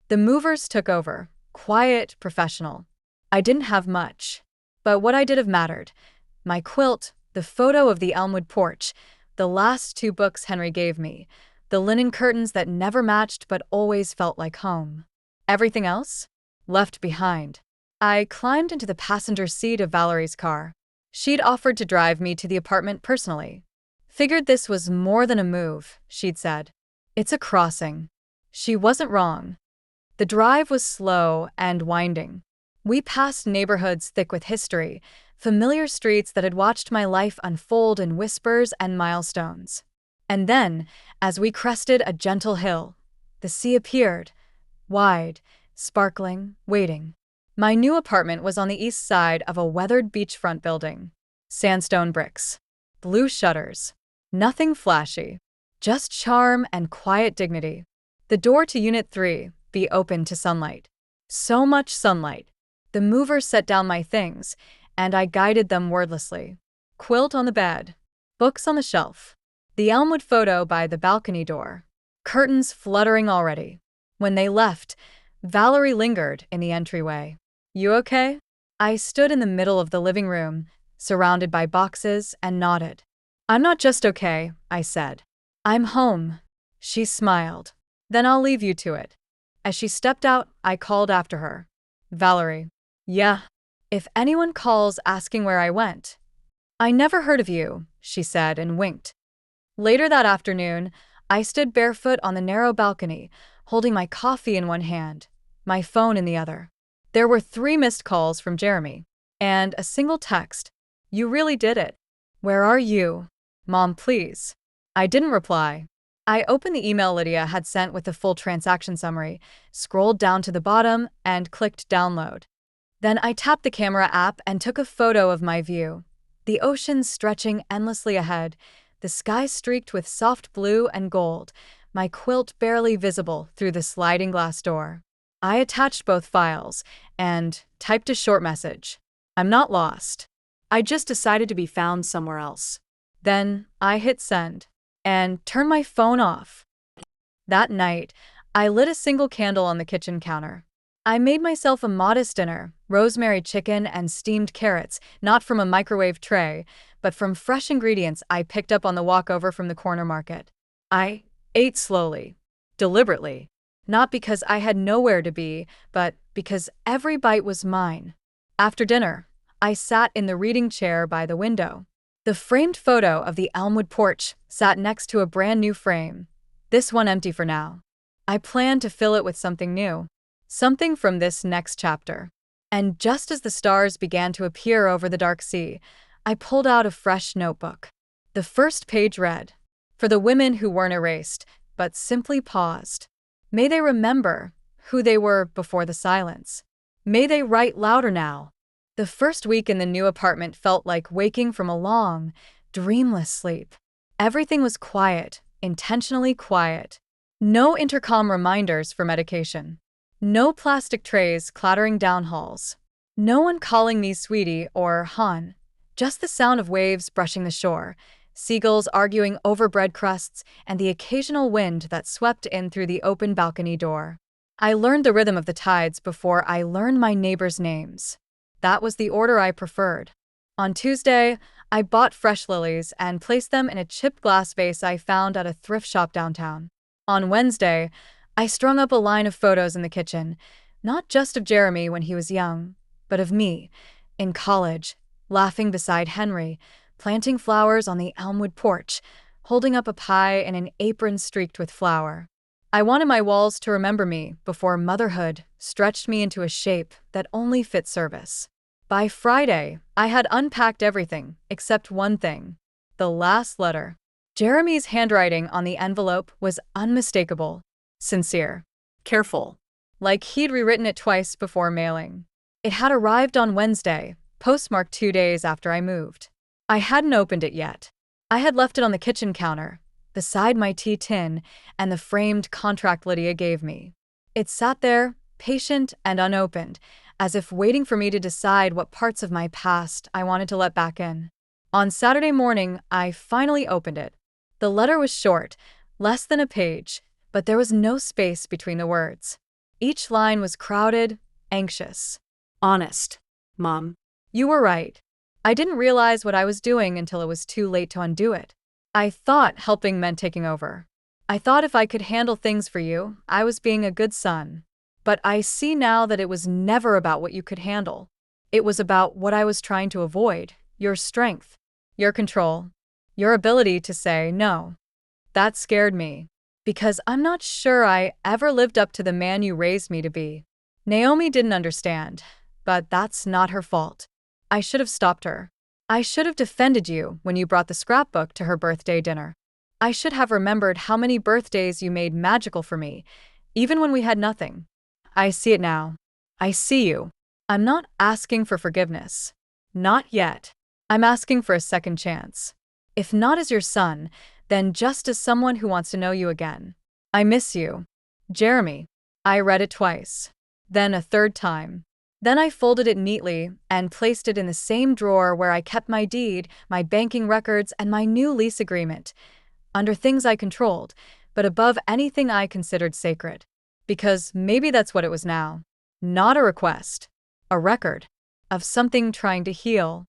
The movers took over, quiet, professional. I didn't have much. But what I did have mattered. My quilt, the photo of the Elmwood porch, the last 2 books Henry gave me, the linen curtains that never matched but always felt like home. Everything else? Left behind. I climbed into the passenger seat of Valerie's car. She'd offered to drive me to the apartment personally. Figured this was more than a move, she'd said. It's a crossing. She wasn't wrong. The drive was slow and winding. We passed neighborhoods thick with history, familiar streets that had watched my life unfold in whispers and milestones. And then, as we crested a gentle hill, the sea appeared, wide, sparkling, waiting. My new apartment was on the east side of a weathered beachfront building. Sandstone bricks. Blue shutters. Nothing flashy. Just charm and quiet dignity. The door to Unit 3 be open to sunlight. So much sunlight. The movers set down my things, and I guided them wordlessly. Quilt on the bed. Books on the shelf. The Elmwood photo by the balcony door. Curtains fluttering already. When they left, Valerie lingered in the entryway. You okay? I stood in the middle of the living room, surrounded by boxes, and nodded. I'm not just okay, I said. I'm home. She smiled. Then I'll leave you to it. As she stepped out, I called after her. Valerie. Yeah. If anyone calls asking where I went. I never heard of you, she said and winked. Later that afternoon, I stood barefoot on the narrow balcony, holding my coffee in one hand, my phone in the other. There were 3 missed calls from Jeremy. And a single text. You really did it. Where are you? Mom, please. I didn't reply. I opened the email Lydia had sent with the full transaction summary, scrolled down to the bottom, and clicked download. Then I tapped the camera app and took a photo of my view. The ocean stretching endlessly ahead, the sky streaked with soft blue and gold, my quilt barely visible through the sliding glass door. I attached both files and typed a short message. I'm not lost. I just decided to be found somewhere else. Then I hit send and turned my phone off. That night, I lit a single candle on the kitchen counter. I made myself a modest dinner, rosemary chicken and steamed carrots, not from a microwave tray, but from fresh ingredients I picked up on the walk over from the corner market. I ate slowly, deliberately, not because I had nowhere to be, but because every bite was mine. After dinner, I sat in the reading chair by the window. The framed photo of the Elmwood porch sat next to a brand new frame, this one empty for now. I planned to fill it with something new, something from this next chapter. And just as the stars began to appear over the dark sea, I pulled out a fresh notebook. The first page read, "For the women who weren't erased, but simply paused. May they remember who they were before the silence. May they write louder now." The first week in the new apartment felt like waking from a long, dreamless sleep. Everything was quiet, intentionally quiet. No intercom reminders for medication. No plastic trays clattering down halls. No one calling me sweetie or hon. Just the sound of waves brushing the shore, seagulls arguing over bread crusts, and the occasional wind that swept in through the open balcony door. I learned the rhythm of the tides before I learned my neighbors' names. That was the order I preferred. On Tuesday, I bought fresh lilies and placed them in a chipped glass vase I found at a thrift shop downtown. On Wednesday, I strung up a line of photos in the kitchen, not just of Jeremy when he was young, but of me, in college, laughing beside Henry, planting flowers on the Elmwood porch, holding up a pie in an apron streaked with flour. I wanted my walls to remember me before motherhood stretched me into a shape that only fit service. By Friday, I had unpacked everything except one thing: the last letter. Jeremy's handwriting on the envelope was unmistakable, sincere, Careful. like he'd rewritten it twice before mailing. It had arrived on Wednesday, postmarked 2 days after I moved. I hadn't opened it yet. I had left it on the kitchen counter, beside my tea tin and the framed contract Lydia gave me. It sat there, patient and unopened, as if waiting for me to decide what parts of my past I wanted to let back in. On Saturday morning, I finally opened it. The letter was short, less than a page, but there was no space between the words. Each line was crowded, anxious. Honest, Mom. You were right. I didn't realize what I was doing until it was too late to undo it. I thought helping meant taking over. I thought if I could handle things for you, I was being a good son. But I see now that it was never about what you could handle. It was about what I was trying to avoid: your strength, your control, your ability to say no. That scared me, because I'm not sure I ever lived up to the man you raised me to be. Naomi didn't understand, but that's not her fault. I should have stopped her. I should have defended you when you brought the scrapbook to her birthday dinner. I should have remembered how many birthdays you made magical for me, even when we had nothing. I see it now. I see you. I'm not asking for forgiveness. Not yet. I'm asking for a second chance. If not as your son, then just as someone who wants to know you again. I miss you, Jeremy. I read it twice, then a third time. Then I folded it neatly and placed it in the same drawer where I kept my deed, my banking records, and my new lease agreement, under things I controlled, but above anything I considered sacred. Because maybe that's what it was now. Not a request. A record of something trying to heal.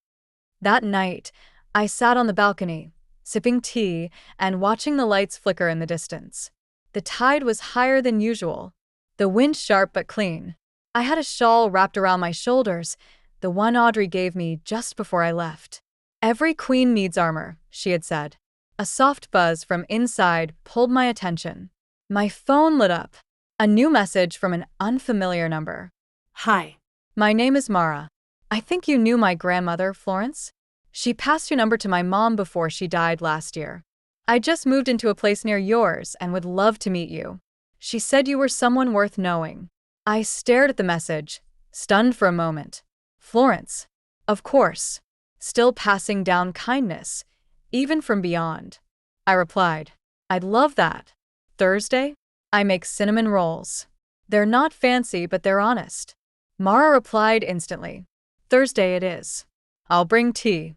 That night, I sat on the balcony, sipping tea and watching the lights flicker in the distance. The tide was higher than usual, the wind sharp but clean. I had a shawl wrapped around my shoulders, the one Audrey gave me just before I left. Every queen needs armor, she had said. A soft buzz from inside pulled my attention. My phone lit up. A new message from an unfamiliar number. Hi. My name is Mara. I think you knew my grandmother, Florence? She passed your number to my mom before she died last year. I just moved into a place near yours and would love to meet you. She said you were someone worth knowing. I stared at the message, stunned for a moment. Florence. Of course. Still passing down kindness, even from beyond. I replied. I'd love that. Thursday? I make cinnamon rolls. They're not fancy, but they're honest. Mara replied instantly. Thursday it is. I'll bring tea.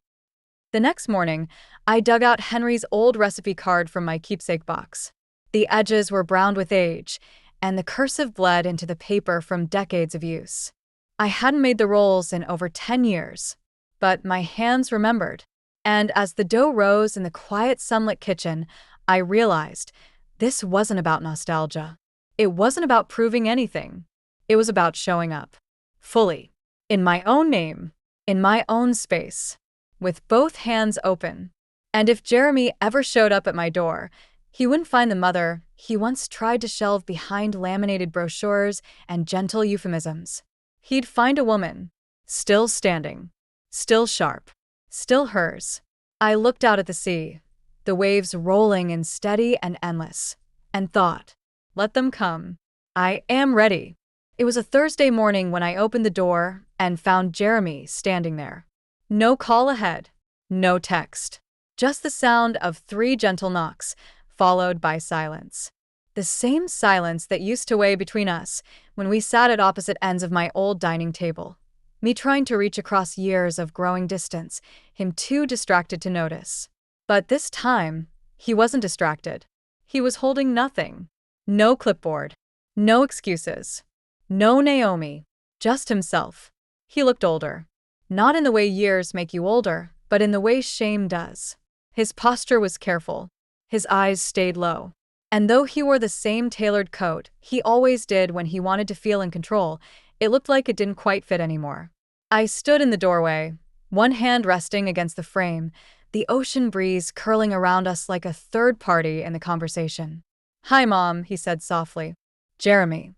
The next morning, I dug out Henry's old recipe card from my keepsake box. The edges were browned with age, and the cursive bled into the paper from decades of use. I hadn't made the rolls in over 10 years, but my hands remembered. And as the dough rose in the quiet sunlit kitchen, I realized this wasn't about nostalgia. It wasn't about proving anything. It was about showing up. Fully. In my own name. In my own space. With both hands open. And if Jeremy ever showed up at my door, he wouldn't find the mother he once tried to shelve behind laminated brochures and gentle euphemisms. He'd find a woman. Still standing. Still sharp. Still hers. I looked out at the sea, the waves rolling in steady and endless, and thought, let them come. I am ready. It was a Thursday morning when I opened the door and found Jeremy standing there. No call ahead. No text. Just the sound of 3 gentle knocks, followed by silence. The same silence that used to weigh between us when we sat at opposite ends of my old dining table. Me trying to reach across years of growing distance, him too distracted to notice. But this time, he wasn't distracted. He was holding nothing. No clipboard. No excuses. No Naomi. Just himself. He looked older. Not in the way years make you older, but in the way shame does. His posture was careful. His eyes stayed low. And though he wore the same tailored coat he always did when he wanted to feel in control, it looked like it didn't quite fit anymore. I stood in the doorway, one hand resting against the frame, the ocean breeze curling around us like a third party in the conversation. "Hi, Mom," he said softly. "Jeremy."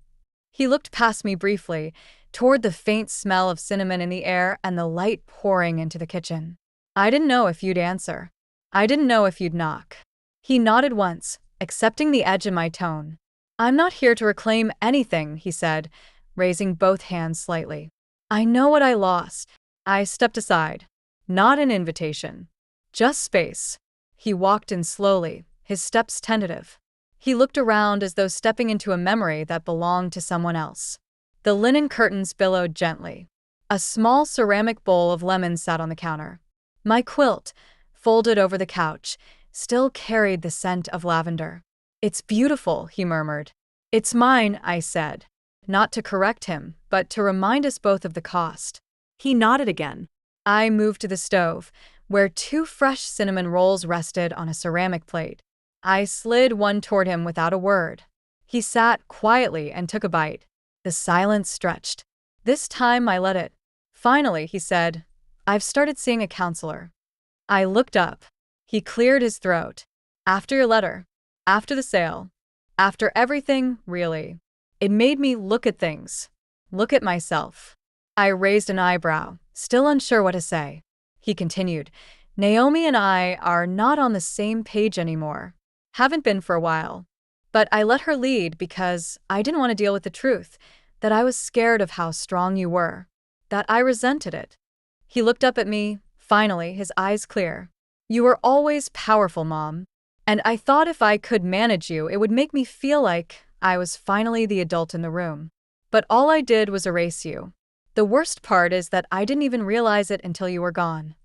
He looked past me briefly, toward the faint smell of cinnamon in the air and the light pouring into the kitchen. "I didn't know if you'd answer. I didn't know if you'd knock." He nodded once, accepting the edge in my tone. "I'm not here to reclaim anything," he said, raising both hands slightly. "I know what I lost." I stepped aside. Not an invitation. Just space. He walked in slowly, his steps tentative. He looked around as though stepping into a memory that belonged to someone else. The linen curtains billowed gently. A small ceramic bowl of lemons sat on the counter. My quilt, folded over the couch, still carried the scent of lavender. "It's beautiful," he murmured. "It's mine," I said. Not to correct him, but to remind us both of the cost. He nodded again. I moved to the stove, where 2 fresh cinnamon rolls rested on a ceramic plate. I slid one toward him without a word. He sat quietly and took a bite. The silence stretched. This time I let it. "Finally," he said, "I've started seeing a counselor." I looked up. He cleared his throat. "After your letter. After the sale. After everything, really." It made me look at things. Look at myself. I raised an eyebrow, still unsure what to say. He continued, "Naomi and I are not on the same page anymore. Haven't been for a while. But I let her lead because I didn't want to deal with the truth, that I was scared of how strong you were, that I resented it." He looked up at me, finally, his eyes clear. "You were always powerful, Mom. And I thought if I could manage you, it would make me feel like I was finally the adult in the room. But all I did was erase you. The worst part is that I didn't even realize it until you were gone."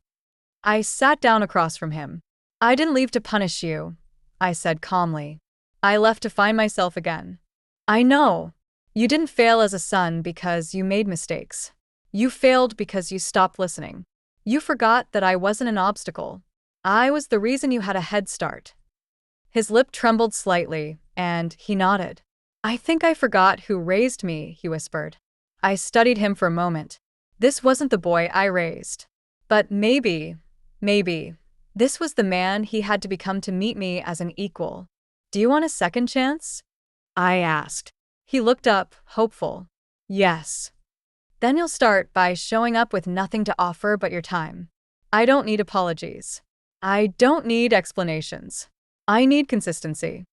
I sat down across from him. "I didn't leave to punish you," I said calmly. "I left to find myself again. I know. You didn't fail as a son because you made mistakes. You failed because you stopped listening. You forgot that I wasn't an obstacle. I was the reason you had a head start." His lip trembled slightly, and he nodded. "I think I forgot who raised me," he whispered. I studied him for a moment. This wasn't the boy I raised. But maybe, this was the man he had to become to meet me as an equal. "Do you want a second chance?" I asked. He looked up, hopeful. "Yes." "Then you'll start by showing up with nothing to offer but your time. I don't need apologies. I don't need explanations. I need consistency.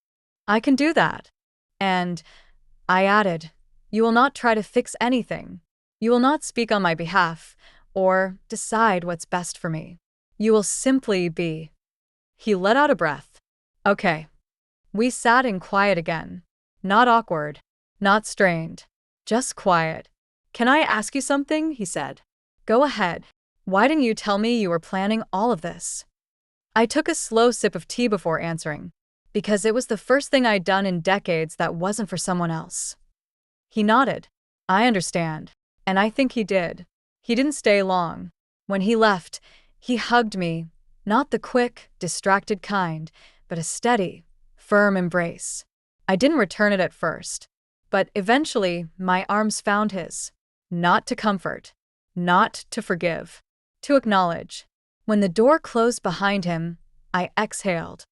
I can do that. And," I added, "you will not try to fix anything. You will not speak on my behalf, or decide what's best for me. You will simply be." He let out a breath. "Okay." We sat in quiet again. Not awkward, not strained, just quiet. "Can I ask you something?" he said. "Go ahead. Why didn't you tell me you were planning all of this?" I took a slow sip of tea before answering, because it was the first thing I'd done in decades that wasn't for someone else. He nodded. "I understand." And I think he did. He didn't stay long. When he left, he hugged me, not the quick, distracted kind, but a steady, firm embrace. I didn't return it at first, but eventually my arms found his. Not to comfort, not to forgive, to acknowledge. When the door closed behind him, I exhaled.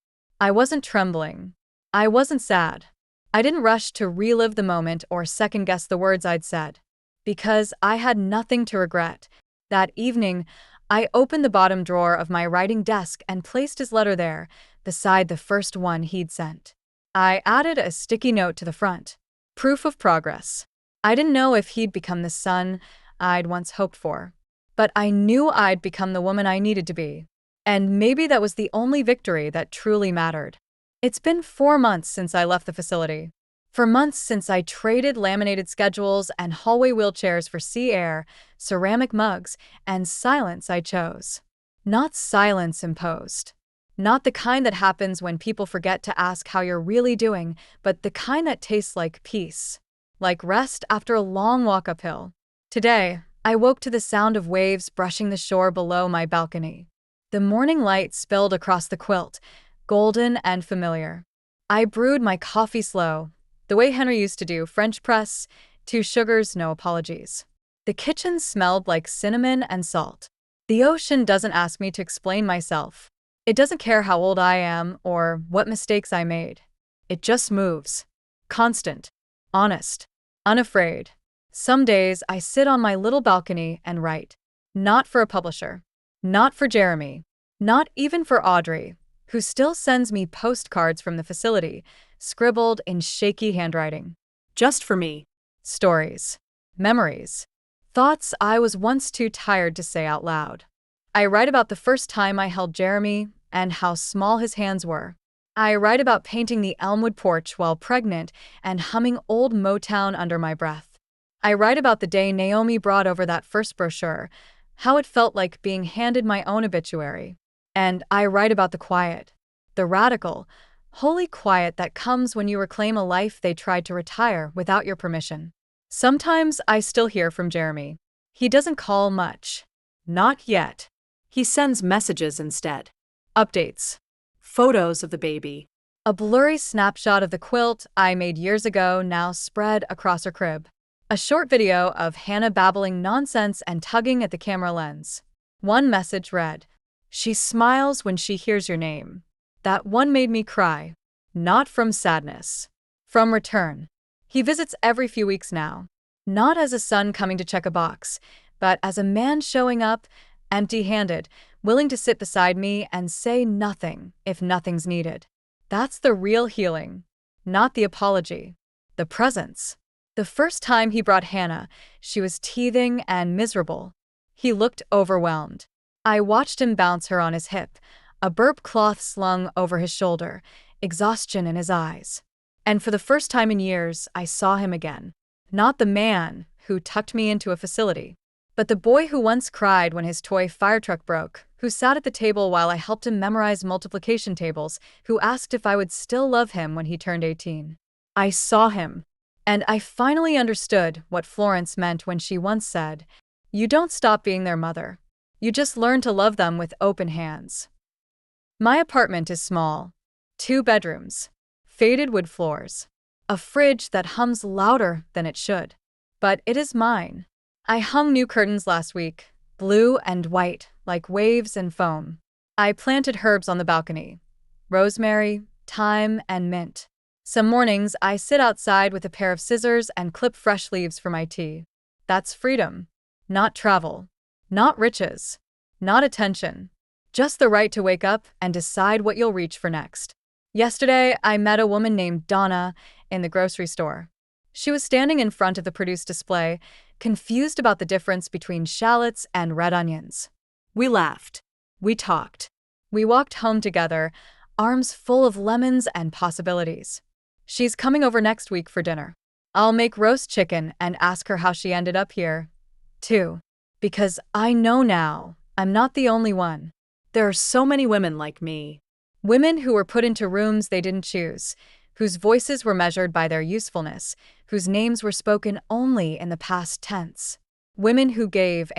I wasn't trembling. I wasn't sad. I didn't rush to relive the moment or second-guess the words I'd said, because I had nothing to regret. That evening, I opened the bottom drawer of my writing desk and placed his letter there, beside the first one he'd sent. I added a sticky note to the front. Proof of progress. I didn't know if he'd become the son I'd once hoped for, but I knew I'd become the woman I needed to be. And maybe that was the only victory that truly mattered. It's been 4 months since I left the facility. For months since I traded laminated schedules and hallway wheelchairs for sea air, ceramic mugs, and silence I chose. Not silence imposed. Not the kind that happens when people forget to ask how you're really doing, but the kind that tastes like peace. Like rest after a long walk uphill. Today, I woke to the sound of waves brushing the shore below my balcony. The morning light spilled across the quilt, golden and familiar. I brewed my coffee slow, the way Henry used to do, French press, 2 sugars, no apologies. The kitchen smelled like cinnamon and salt. The ocean doesn't ask me to explain myself. It doesn't care how old I am or what mistakes I made. It just moves. Constant. Honest. Unafraid. Some days I sit on my little balcony and write. Not for a publisher. Not for Jeremy. Not even for Audrey, who still sends me postcards from the facility, scribbled in shaky handwriting. Just for me. Stories. Memories. Thoughts I was once too tired to say out loud. I write about the first time I held Jeremy and how small his hands were. I write about painting the Elmwood porch while pregnant and humming old Motown under my breath. I write about the day Naomi brought over that first brochure, how it felt like being handed my own obituary. And I write about the quiet, the radical, holy quiet that comes when you reclaim a life they tried to retire without your permission. Sometimes I still hear from Jeremy. He doesn't call much. Not yet. He sends messages instead. Updates. Photos of the baby. A blurry snapshot of the quilt I made years ago now spread across her crib. A short video of Hannah babbling nonsense and tugging at the camera lens. One message read, "She smiles when she hears your name." That one made me cry. Not from sadness. From return. He visits every few weeks now. Not as a son coming to check a box, but as a man showing up, empty-handed, willing to sit beside me and say nothing if nothing's needed. That's the real healing. Not the apology. The presence. The first time he brought Hannah, she was teething and miserable. He looked overwhelmed. I watched him bounce her on his hip, a burp cloth slung over his shoulder, exhaustion in his eyes. And for the first time in years, I saw him again. Not the man who tucked me into a facility, but the boy who once cried when his toy fire truck broke, who sat at the table while I helped him memorize multiplication tables, who asked if I would still love him when he turned 18. I saw him. And I finally understood what Florence meant when she once said, "You don't stop being their mother. You just learn to love them with open hands." My apartment is small. 2 bedrooms. Faded wood floors. A fridge that hums louder than it should. But it is mine. I hung new curtains last week, blue and white, like waves and foam. I planted herbs on the balcony. Rosemary, thyme, and mint. Some mornings, I sit outside with a pair of scissors and clip fresh leaves for my tea. That's freedom. Not travel. Not riches. Not attention. Just the right to wake up and decide what you'll reach for next. Yesterday, I met a woman named Donna in the grocery store. She was standing in front of the produce display, confused about the difference between shallots and red onions. We laughed. We talked. We walked home together, arms full of lemons and possibilities. She's coming over next week for dinner. I'll make roast chicken and ask her how she ended up here, too. Because I know now, I'm not the only one. There are so many women like me. Women who were put into rooms they didn't choose, whose voices were measured by their usefulness, whose names were spoken only in the past tense. Women who gave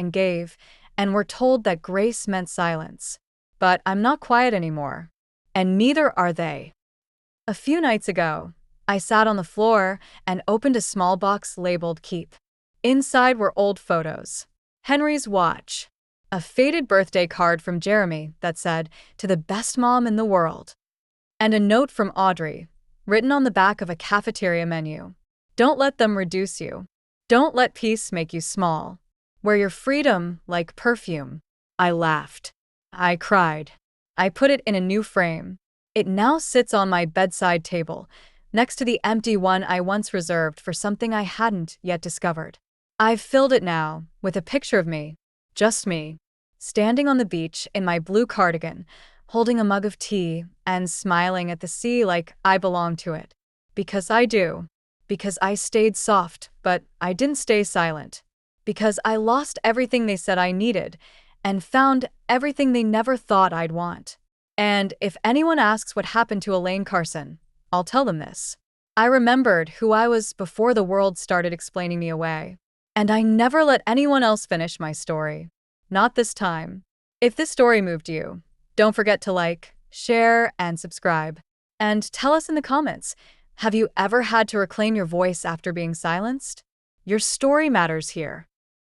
and were told that grace meant silence. But I'm not quiet anymore. And neither are they. A few nights ago, I sat on the floor and opened a small box labeled Keep. Inside were old photos. Henry's watch. A faded birthday card from Jeremy that said, "To the best mom in the world." And a note from Audrey, written on the back of a cafeteria menu. Don't let them reduce you. Don't let peace make you small. Wear your freedom like perfume. I laughed. I cried. I put it in a new frame. It now sits on my bedside table, next to the empty one I once reserved for something I hadn't yet discovered. I've filled it now with a picture of me, just me, standing on the beach in my blue cardigan, holding a mug of tea and smiling at the sea like I belong to it. Because I do. Because I stayed soft, but I didn't stay silent. Because I lost everything they said I needed and found everything they never thought I'd want. And if anyone asks what happened to Elaine Carson, I'll tell them this. I remembered who I was before the world started explaining me away. And I never let anyone else finish my story. Not this time. If this story moved you, don't forget to like, share, and subscribe. And tell us in the comments, have you ever had to reclaim your voice after being silenced? Your story matters here.